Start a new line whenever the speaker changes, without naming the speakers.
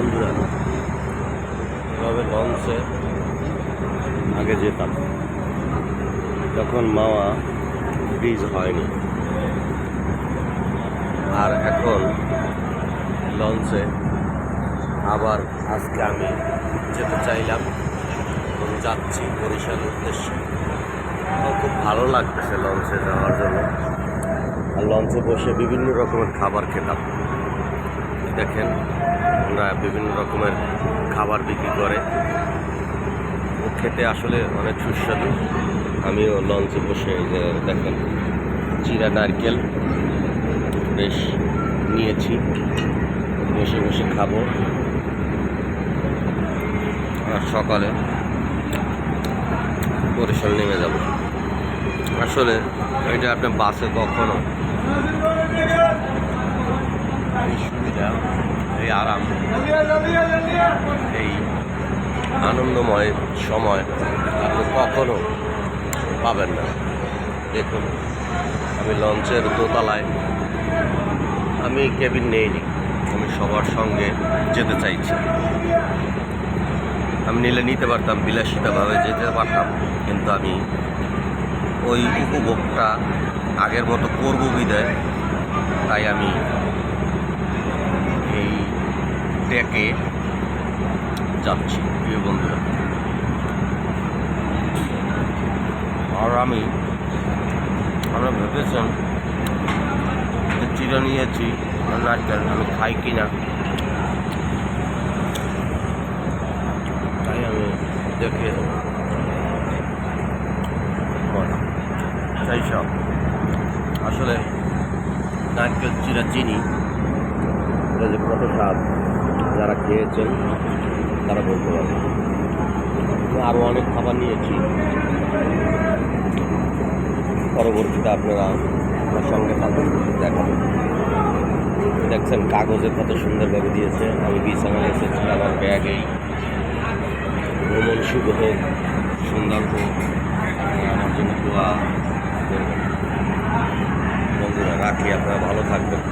বন্ধুরা, এভাবে লঞ্চে আগে যেতাম যখন মাওয়া ব্রিজ হয়নি, আর এখন লঞ্চে আবার আজকে আমি যেতে চাইলাম এবং যাচ্ছি বরিশাল উদ্দেশ্যে। আমার খুব ভালো লাগতেছে লঞ্চে যাওয়ার জন্য। আর লঞ্চে বসে বিভিন্ন রকমের খাবার খেতাম। দেখেন, ওরা বিভিন্ন রকমের খাবার বিক্রি করে, ও খেতে আসলে অনেক সুস্বাদু। আমিও লঞ্চে বসে যে দেখেন চিরা নারকেল বেশ নিয়েছি, বসে বসে খাবো। আর সকালে বরিশাল নেমে যাব। আসলে এটা আপনি বাসে কখনো এই সুবিধা, এই আরাম, এই আনন্দময় সময় আপনি কখনো পাবেন না। দেখুন, আমি লঞ্চের দোতলায়, আমি কেবিন নেইনি, আমি সবার সঙ্গে যেতে চাইছি। আমি নিতে পারতাম, বিলাসিতাভাবে যেতে পারতাম, কিন্তু আমি ওই উপভোগটা আগের মতো করবো বিদায়, তাই আমি এই ডেকে যাচ্ছি প্রিয় বন্ধুরা। আর আমরা ভেবেছেন যে চিরা নিয়েছি নারকেল আমি খাই কিনা, তাই আমি দেখিয়ে দেবো। সেই সব আসলে নারকেল চিরা চিনি, এটা যে কত স্বাদ যারা খেয়েছেন তারা বলতে পারবে। আরও অনেক খাবার নিয়েছি, পরবর্তীতে আপনারা আমার সঙ্গে থাকুন, দেখাবেন। দেখছেন কাগজে কত সুন্দরভাবে দিয়েছে। আমি বিছানায় এসেছি, আমার ব্যাগেই। ভ্রমণ শুভ হোক, সুন্দর হোক, আমার জন্য দোয়া করবেন। বন্ধুরা রাখি, আপনারা ভালো থাকবেন।